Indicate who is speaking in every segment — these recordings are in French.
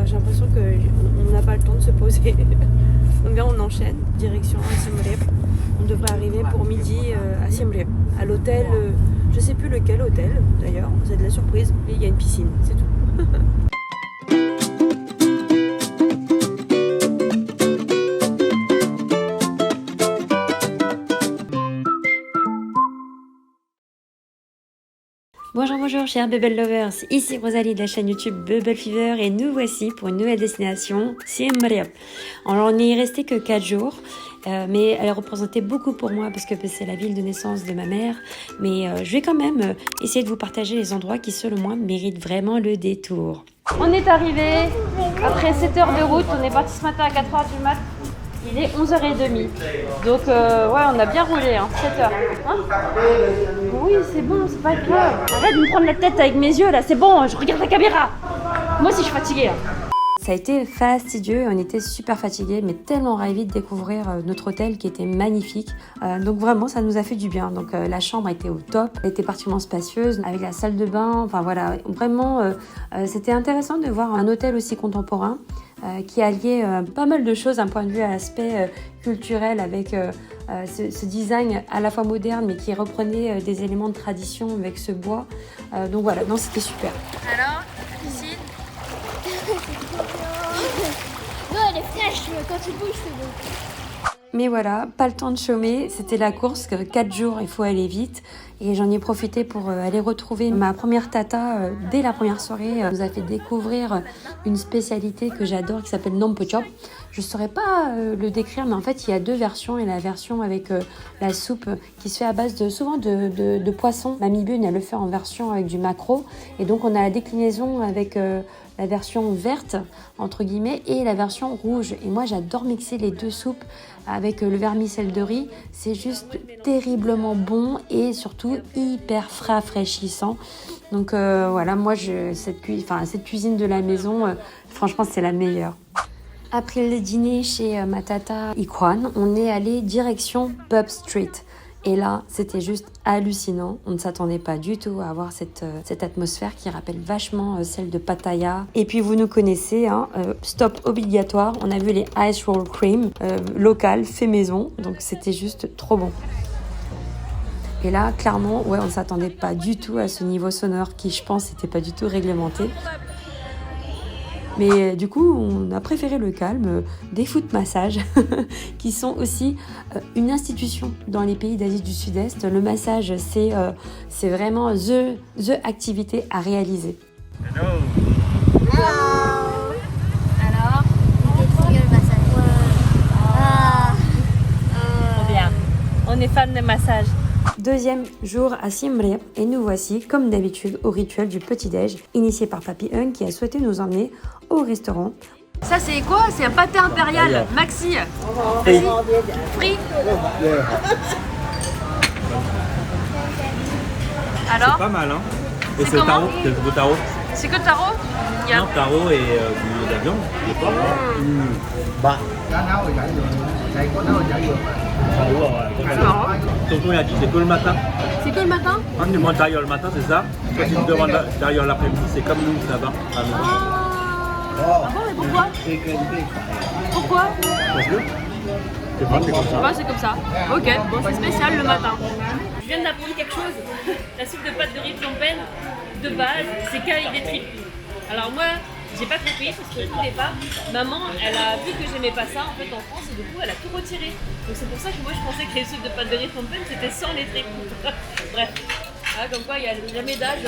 Speaker 1: j'ai l'impression qu'on n'a pas le temps de se poser. Donc là on enchaîne, direction Siem Reap. On devrait arriver pour midi à Siem Reap, à l'hôtel, je sais plus lequel hôtel d'ailleurs, c'est de la surprise, mais il y a une piscine, c'est tout. Bonjour chers Bubble Lovers, ici Rosalie de la chaîne YouTube Bubble Fever et nous voici pour une nouvelle destination, Siem Reap. Alors on n'y est resté que 4 jours, mais elle représentait beaucoup pour moi parce que c'est la ville de naissance de ma mère. Mais je vais quand même essayer de vous partager les endroits qui selon moi méritent vraiment le détour. On est arrivé après 7 heures de route, on est parti ce matin à 4 heures du mat. Il est 11h30, donc ouais on a bien roulé, 7 heures. Hein, oui c'est bon, c'est pas grave. Arrête de me prendre la tête avec mes yeux là, c'est bon, je regarde la caméra. Moi aussi je suis fatiguée là. Ça a été fastidieux, on était super fatigués, mais tellement ravis de découvrir notre hôtel qui était magnifique. Donc vraiment, ça nous a fait du bien. Donc la chambre était au top, elle était particulièrement spacieuse, avec la salle de bain. Enfin voilà, vraiment, c'était intéressant de voir un hôtel aussi contemporain qui alliait pas mal de choses d'un point de vue à l'aspect culturel avec ce design à la fois moderne, mais qui reprenait des éléments de tradition avec ce bois. Donc voilà, non, c'était super. Alors, ici.
Speaker 2: Non, elle est fraîche, quand tu bouges, c'est bon.
Speaker 1: Mais voilà, pas le temps de chômer, c'était la course, 4 jours, il faut aller vite. Et j'en ai profité pour aller retrouver ma première tata dès la première soirée. Elle nous a fait découvrir une spécialité que j'adore qui s'appelle Nong Pho Chop. Je ne saurais pas le décrire, mais en fait, il y a 2 versions. Et la version avec la soupe qui se fait à base souvent de poisson. Mamie Bune, elle le fait en version avec du maquereau. Et donc, on a la déclinaison avec la version verte, entre guillemets, et la version rouge. Et moi, j'adore mixer les 2 soupes avec le vermicelle de riz. C'est juste terriblement bon et surtout hyper rafraîchissant. Donc voilà, moi, cette cuisine de la maison, franchement, c'est la meilleure. Après le dîner chez ma tata Ikwan, on est allé direction Pub Street. Et là, c'était juste hallucinant. On ne s'attendait pas du tout à avoir cette atmosphère qui rappelle vachement celle de Pattaya. Et puis, vous nous connaissez, stop obligatoire. On a vu les Ice Roll Cream, local, fait maison. Donc, c'était juste trop bon. Et là, clairement, ouais, on ne s'attendait pas du tout à ce niveau sonore qui, je pense, n'était pas du tout réglementé. Mais du coup, on a préféré le calme des foot massages qui sont aussi une institution dans les pays d'Asie du Sud-Est. Le massage, c'est vraiment the activité à réaliser.
Speaker 2: Hello. Alors, il était le massage.
Speaker 1: Trop bien. On est fan de massage. Deuxième jour à Siem Reap et nous voici, comme d'habitude, au rituel du petit-déj, initié par Papy Hung qui a souhaité nous emmener au restaurant. Ça c'est quoi? C'est un pâté impérial, maxi. Frit. Alors?
Speaker 3: C'est pas mal, hein? Et
Speaker 1: C'est
Speaker 3: c'est le
Speaker 1: comment?
Speaker 3: taro, c'est le taro.
Speaker 1: C'est que le taro?
Speaker 3: Non, taro et de la viande, de porc. Bah. Tonton il a dit c'est que le matin.
Speaker 1: C'est que le matin?
Speaker 3: Quand tu manges d'ailleurs le matin, c'est ça. Quand tu te demandes d'ailleurs l'après-midi, c'est comme nous, ça va.
Speaker 1: Ah bon, mais pourquoi? Pourquoi?
Speaker 3: Parce que c'est pas, c'est comme ça.
Speaker 1: Ouais, c'est comme ça. Ok, bon, c'est spécial le matin. Je viens d'apprendre quelque chose. La soupe de pâte de riz Phnom Penh, de base, c'est qu'avec des tripes. Alors moi, j'ai pas compris parce que au départ, maman, elle a vu que j'aimais pas ça en fait en France et du coup, elle a tout retiré. Donc c'est pour ça que moi, je pensais que les soupes de pâte de riz Phnom Penh, c'était sans les tripes. Bref, ah, comme quoi, il y a jamais d'âge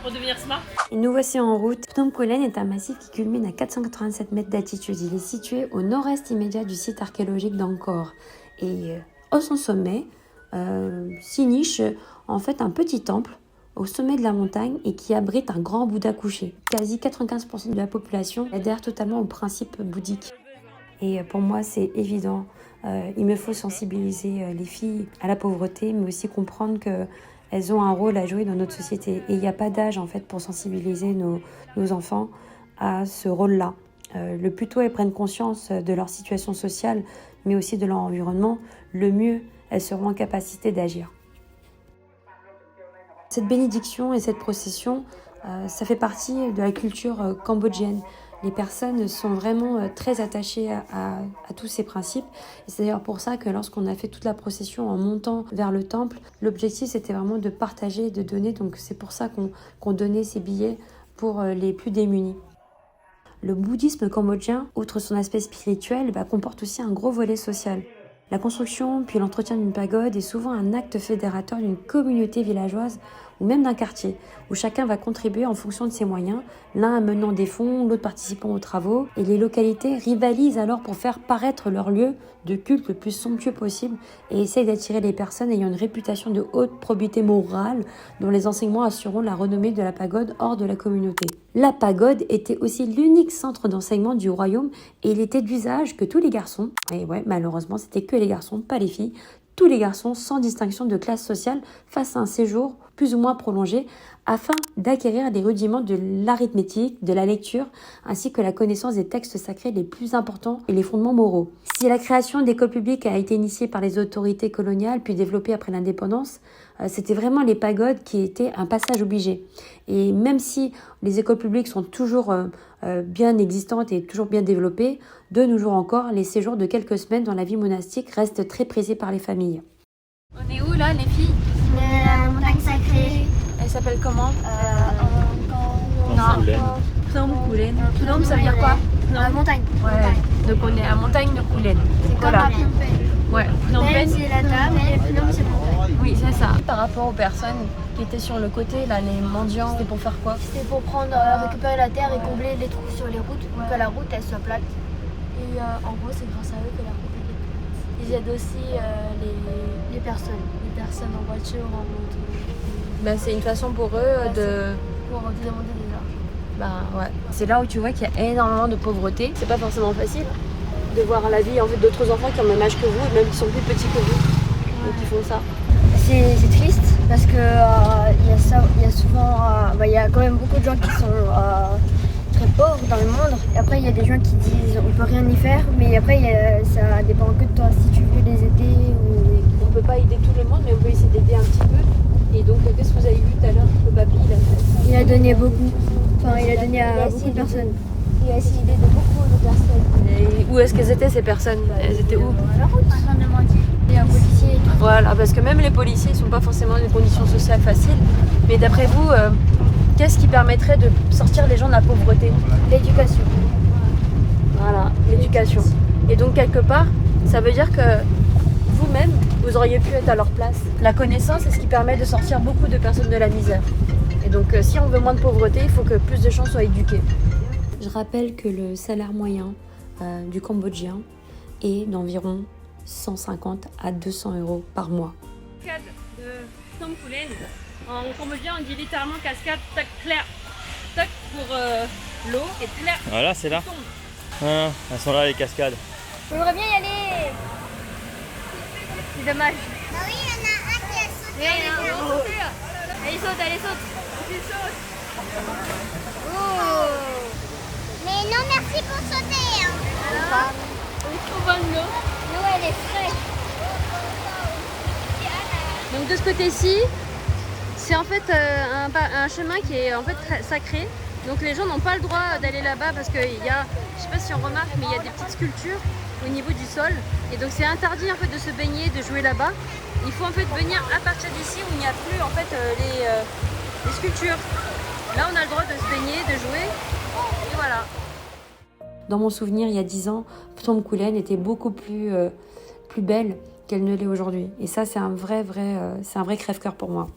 Speaker 1: pour devenir smart. Et nous voici en route. Phnom Kolen est un massif qui culmine à 487 mètres d'altitude. Il est situé au nord-est immédiat du site archéologique d'Angkor. Et au son sommet, s'y niche en fait un petit temple au sommet de la montagne et qui abrite un grand Bouddha couché. Quasi 95% de la population adhère totalement au principe bouddhique. Et pour moi, c'est évident. Il me faut sensibiliser les filles à la pauvreté, mais aussi comprendre qu'elles ont un rôle à jouer dans notre société. Et il n'y a pas d'âge en fait pour sensibiliser nos enfants à ce rôle-là. Le plus tôt elles prennent conscience de leur situation sociale, mais aussi de leur environnement, le mieux elles seront en capacité d'agir. Cette bénédiction et cette procession Ça fait partie de la culture cambodgienne. Les personnes sont vraiment très attachées à tous ces principes. Et c'est d'ailleurs pour ça que lorsqu'on a fait toute la procession en montant vers le temple, l'objectif c'était vraiment de partager et de donner. Donc c'est pour ça qu'on donnait ces billets pour les plus démunis. Le bouddhisme cambodgien, outre son aspect spirituel, comporte aussi un gros volet social. La construction puis l'entretien d'une pagode est souvent un acte fédérateur d'une communauté villageoise ou même d'un quartier, où chacun va contribuer en fonction de ses moyens, l'un amenant des fonds, l'autre participant aux travaux, et les localités rivalisent alors pour faire paraître leur lieu de culte le plus somptueux possible et essayent d'attirer les personnes ayant une réputation de haute probité morale dont les enseignements assureront la renommée de la pagode hors de la communauté. La pagode était aussi l'unique centre d'enseignement du royaume et il était d'usage que tous les garçons, et ouais malheureusement c'était que les garçons, pas les filles, tous les garçons sans distinction de classe sociale fassent un séjour plus ou moins prolongé afin d'acquérir des rudiments de l'arithmétique, de la lecture, ainsi que la connaissance des textes sacrés les plus importants et les fondements moraux. Si la création d'écoles publiques a été initiée par les autorités coloniales puis développée après l'indépendance, c'était vraiment les pagodes qui étaient un passage obligé. Et même si les écoles publiques sont toujours bien existantes et toujours bien développées, de nos jours encore, les séjours de quelques semaines dans la vie monastique restent très prisés par les familles.
Speaker 4: On est où là les filles?
Speaker 2: La montagne sacrée.
Speaker 4: Elle s'appelle comment?
Speaker 3: Non.
Speaker 4: Phnom Kulen. Phnom ça veut dire quoi?
Speaker 2: La montagne.
Speaker 4: Ouais. Donc on est à montagne de Kulen.
Speaker 2: C'est comme à Phnom Penh.
Speaker 4: Ouais. Phnom
Speaker 2: Penh
Speaker 4: Penh.
Speaker 2: c'est la table et Phnom c'est montagne.
Speaker 4: Oui c'est ça. Par rapport aux personnes qui étaient sur le côté là, les mendiants, c'était pour faire quoi?
Speaker 2: C'était pour prendre, récupérer la terre et combler les trous sur les routes pour que la route elle soit plate. Et en gros c'est grâce à eux que la route est plate. Ils aident aussi les personnes en voiture, en moto.
Speaker 4: C'est une façon pour eux de...
Speaker 2: Pour demander des argent.
Speaker 4: Ouais. C'est là où tu vois qu'il y a énormément de pauvreté. C'est pas forcément facile de voir la vie en fait d'autres enfants qui ont le même âge que vous et même qui sont plus petits que vous. Donc ils font ça.
Speaker 2: C'est triste parce que il y a souvent, il y a quand même beaucoup de gens qui sont très pauvres dans le monde. Et après il y a des gens qui disent on peut rien y faire, mais après ça dépend que de toi si tu veux les aider ou.
Speaker 4: On peut pas aider tout le monde, mais on peut essayer d'aider un petit peu. Et donc qu'est-ce que vous avez vu tout à l'heure? Le papy
Speaker 2: il a donné beaucoup. Enfin il a donné à beaucoup de personnes. Il a essayé d'aider beaucoup de personnes.
Speaker 4: Et où est-ce qu'elles étaient ces personnes? Elles étaient où?
Speaker 2: À la route, en train de mendier. Il y a un policier et tout.
Speaker 4: Voilà, parce que même les policiers ne sont pas forcément dans des conditions sociales faciles. Mais d'après vous, qu'est-ce qui permettrait de sortir les gens de la pauvreté?
Speaker 2: L'éducation.
Speaker 4: Voilà, l'éducation. Et donc quelque part, ça veut dire que vous-même, vous auriez pu être à leur place. La connaissance, c'est ce qui permet de sortir beaucoup de personnes de la misère. Et donc si on veut moins de pauvreté, il faut que plus de gens soient éduqués.
Speaker 1: Je rappelle que le salaire moyen du Cambodgien est d'environ 150 à 200 € par mois.
Speaker 5: Cascade de Phnom Kulen. En cambodgien, on dit littéralement cascade tac clair. Tac pour l'eau et clair.
Speaker 3: Voilà, c'est là. Elles sont là les cascades.
Speaker 2: J'aimerais bien y aller. C'est dommage.
Speaker 6: Bah oui, il y en a un qui a sauté.
Speaker 2: Oui, il y en a un. Allez saute, allez saute.
Speaker 6: Oh. Mais non, merci pour sauter. Hein.
Speaker 2: Alors, on est trop bonne l'eau.
Speaker 6: L'eau, elle est fraîche.
Speaker 4: Donc de ce côté-ci, c'est en fait un chemin qui est en fait très sacré. Donc les gens n'ont pas le droit d'aller là-bas parce qu'il y a, je sais pas si on remarque, mais il y a des petites sculptures au niveau du sol. Et donc c'est interdit en fait de se baigner, de jouer là-bas. Il faut en fait venir à partir d'ici où il n'y a plus en fait les sculptures. Là on a le droit de se baigner, de jouer. Et voilà.
Speaker 1: Dans mon souvenir, il y a 10 ans, Phnom Kulen était beaucoup plus belle qu'elle ne l'est aujourd'hui. Et ça, c'est un vrai crève-cœur pour moi.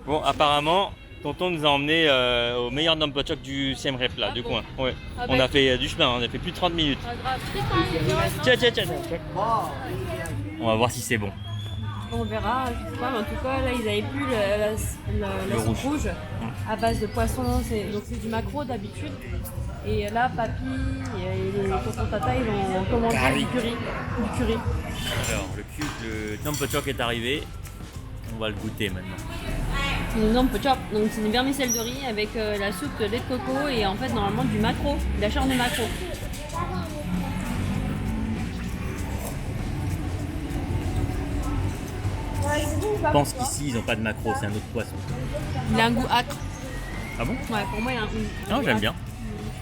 Speaker 3: Bon, apparemment, tonton nous a emmenés au meilleur Nom Pochok du Siem Reap là, du coin. Ouais. On a fait du chemin, on a fait plus de 30 minutes. Tiens. On va voir si c'est bon.
Speaker 5: On verra, je sais pas, mais en tout cas, là, ils avaient plus la soupe rouge à base de poisson. Donc c'est du maquereau d'habitude. Et là, papy et tonton tata, ils ont commandé du curry.
Speaker 3: Alors, le Nom Pochok est arrivé. On va le goûter maintenant.
Speaker 5: C'est une Nom Pochok, donc c'est une vermicelle de riz avec la soupe de lait de coco et en fait normalement du maquereau, de la chair de maquereau.
Speaker 3: Je pense qu'ici ils n'ont pas de maquereau, c'est un autre poisson.
Speaker 5: Il a un goût acre.
Speaker 3: Ah bon?
Speaker 5: Ouais, pour moi, il y a un oui.
Speaker 3: Non, j'aime bien.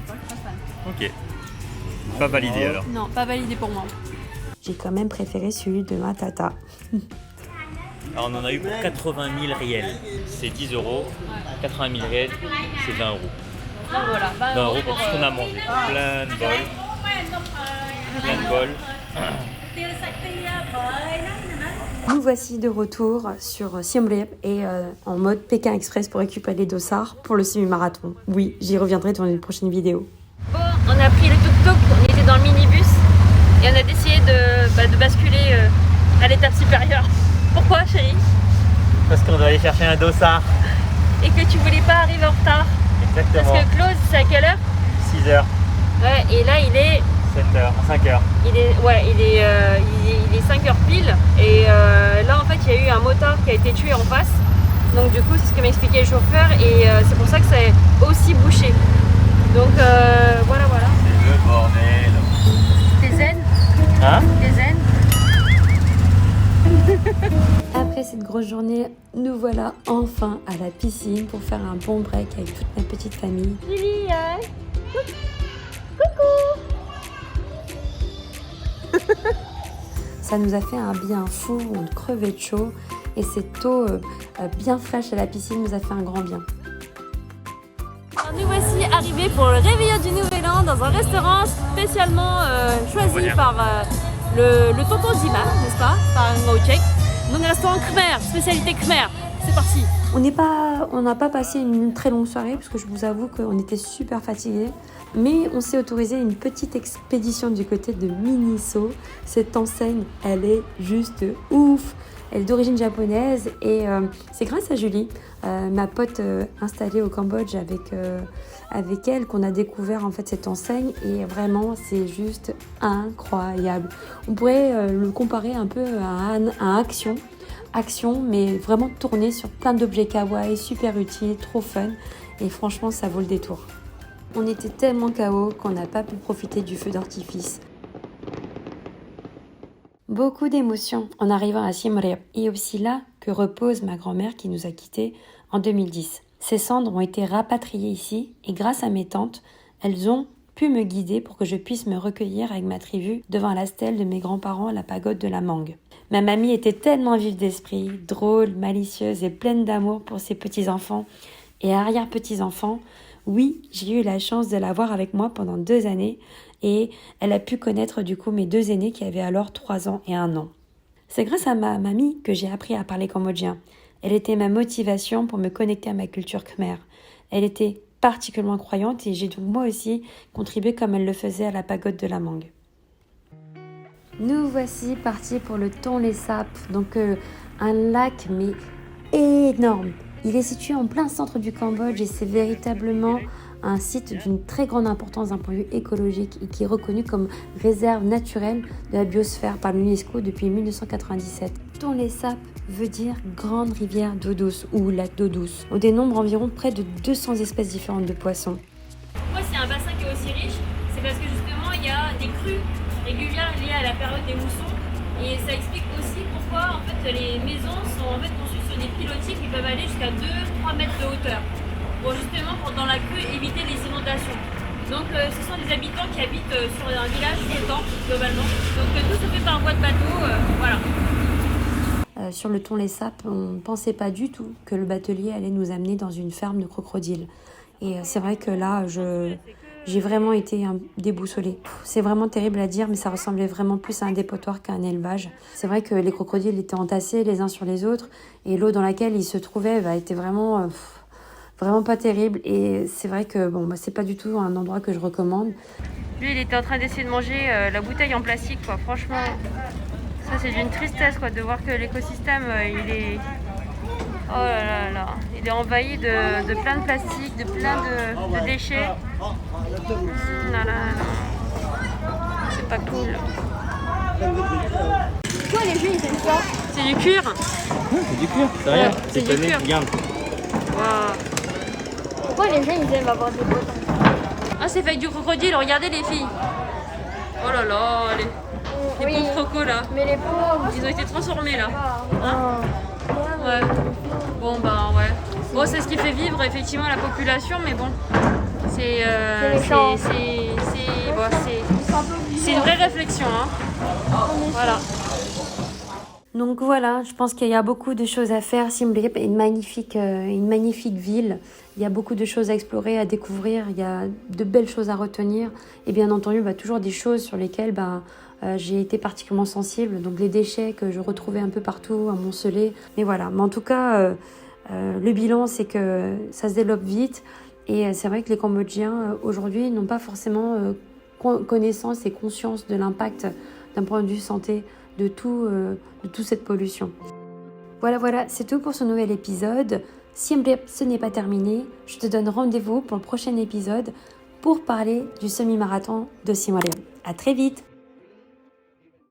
Speaker 5: Je suis pas fan.
Speaker 3: Ok. Pas validé alors.
Speaker 5: Non, pas validé pour moi.
Speaker 1: J'ai quand même préféré celui de ma tata.
Speaker 3: Alors on en a eu pour 80 000 réels. C'est 10 euros. 80 000 réels, c'est 20 euros.
Speaker 5: Donc voilà,
Speaker 3: 20 euros pour tout ce qu'on a mangé. Plein de bols. Plein de bols.
Speaker 1: Nous voici de retour sur Siem Reap et en mode Pékin Express pour récupérer les dossards pour le semi-marathon. Oui, j'y reviendrai dans une prochaine vidéo.
Speaker 4: Bon, on a pris le tuk-tuk, on était dans le minibus et on a décidé de basculer à l'étape supérieure. Pourquoi, chérie?
Speaker 3: Parce qu'on doit aller chercher un dossard.
Speaker 4: Et que tu voulais pas arriver en retard.
Speaker 3: Exactement.
Speaker 4: Parce que Claude, c'est à quelle heure?
Speaker 3: 6 heures.
Speaker 4: Ouais, et là il est
Speaker 3: 7 heures, 5 heures.
Speaker 4: il est 5 heures pile. Et là en fait il y a eu un motard qui a été tué en face. Donc du coup c'est ce que m'expliquait le chauffeur et c'est pour ça que c'est aussi bouché. Donc voilà.
Speaker 3: C'est le bordel.
Speaker 4: T'es zen?
Speaker 3: Hein?
Speaker 4: T'es zen?
Speaker 1: Après cette grosse journée, nous voilà enfin à la piscine pour faire un bon break avec toute ma petite famille.
Speaker 4: Lily,
Speaker 1: Ça nous a fait un bien fou, on crevait de chaud et cette eau bien fraîche à la piscine nous a fait un grand bien.
Speaker 5: Alors, nous voici arrivés pour le réveillon du Nouvel An dans un restaurant spécialement choisi par le tonton Dima, n'est-ce pas? Par Ngauchek. Donc un restaurant Khmer, spécialité Khmer. C'est parti.
Speaker 1: On n'a pas passé une très longue soirée parce que je vous avoue qu'on était super fatigués. Mais on s'est autorisé une petite expédition du côté de Miniso. Cette enseigne, elle est juste ouf. Elle est d'origine japonaise et c'est grâce à Julie, ma pote installée au Cambodge avec elle, qu'on a découvert en fait cette enseigne et vraiment c'est juste incroyable. On pourrait le comparer un peu à un Action, mais vraiment tourné sur plein d'objets kawaii, super utiles, trop fun et franchement ça vaut le détour. On était tellement KO qu'on n'a pas pu profiter du feu d'artifice. Beaucoup d'émotions en arrivant à Siem Reap et aussi là que repose ma grand-mère qui nous a quittés en 2010. Ses cendres ont été rapatriées ici et grâce à mes tantes, elles ont pu me guider pour que je puisse me recueillir avec ma tribu devant la stèle de mes grands-parents à la pagode de la Mangue. Ma mamie était tellement vive d'esprit, drôle, malicieuse et pleine d'amour pour ses petits-enfants et arrière-petits-enfants. Oui, j'ai eu la chance de la voir avec moi pendant 2 années et elle a pu connaître du coup mes 2 aînés qui avaient alors 3 ans et 1 an. C'est grâce à ma mamie que j'ai appris à parler cambodgien. Elle était ma motivation pour me connecter à ma culture khmer. Elle était particulièrement croyante et j'ai donc moi aussi contribué comme elle le faisait à la pagode de la Mangue. Nous voici partis pour le Tonlé Sap, donc un lac mais énorme. Il est situé en plein centre du Cambodge et c'est véritablement un site d'une très grande importance d'un point de vue écologique et qui est reconnu comme réserve naturelle de la biosphère par l'UNESCO depuis 1997. Tonlé Sap veut dire grande rivière d'eau douce ou lac d'eau douce. On dénombre environ près de 200 espèces différentes de poissons.
Speaker 5: Pourquoi c'est un bassin qui est aussi riche? C'est parce que justement il y a des crues régulières liées à la période des moussons et ça explique aussi pourquoi en fait les maisons sont en fait conçues sur des pilotis qui peuvent aller jusqu'à 2-3 mètres de hauteur pour justement dans la crue éviter les inondations. Donc ce sont des habitants qui habitent sur un village flottant globalement. Donc tout se fait par voie de bateau, voilà.
Speaker 1: Sur le Tonlé Sap, on ne pensait pas du tout que le batelier allait nous amener dans une ferme de crocodiles. Et c'est vrai que là, j'ai vraiment été déboussolée. C'est vraiment terrible à dire, mais ça ressemblait vraiment plus à un dépotoir qu'à un élevage. C'est vrai que les crocodiles étaient entassés les uns sur les autres et l'eau dans laquelle ils se trouvaient était vraiment pas terrible. Et c'est vrai que c'est pas du tout un endroit que je recommande.
Speaker 4: Lui il était en train d'essayer de manger la bouteille en plastique quoi. Franchement ça c'est d'une tristesse quoi de voir que l'écosystème il est... Oh là là, il est envahi de plein de plastique, de plein de déchets. C'est pas cool.
Speaker 2: Pourquoi les gens ils aiment ça?
Speaker 4: C'est du cuir.
Speaker 3: C'est du cuir, c'est rien.
Speaker 4: C'est du cuir.
Speaker 3: Regarde.
Speaker 4: Wow.
Speaker 2: Pourquoi les gens ils aiment avoir des bottes?
Speaker 4: Ah c'est fait avec du crocodile, regardez les filles. Oh là là, les
Speaker 2: Oui.
Speaker 4: pauvres crocos là.
Speaker 2: Mais les pauvres.
Speaker 4: Ils ont été transformés là.
Speaker 2: Ah.
Speaker 4: Ouais. Bon bah ouais. Bon, c'est ce qui fait vivre effectivement la population, mais bon, c'est
Speaker 2: méchant.
Speaker 4: c'est une vraie réflexion, hein. Voilà.
Speaker 1: Donc voilà, je pense qu'il y a beaucoup de choses à faire. Siem Reap est une magnifique ville. Il y a beaucoup de choses à explorer, à découvrir. Il y a de belles choses à retenir. Et bien entendu, toujours des choses sur lesquelles j'ai été particulièrement sensible. Donc les déchets que je retrouvais un peu partout, amoncelés. Mais voilà, mais en tout cas, le bilan, c'est que ça se développe vite. Et c'est vrai que les Cambodgiens, aujourd'hui, n'ont pas forcément connaissance et conscience de l'impact d'un point de vue santé de toute cette pollution. Voilà, c'est tout pour ce nouvel épisode. Siem Reap, ce n'est pas terminé. Je te donne rendez-vous pour le prochain épisode pour parler du semi-marathon de Siem Reap. À très vite.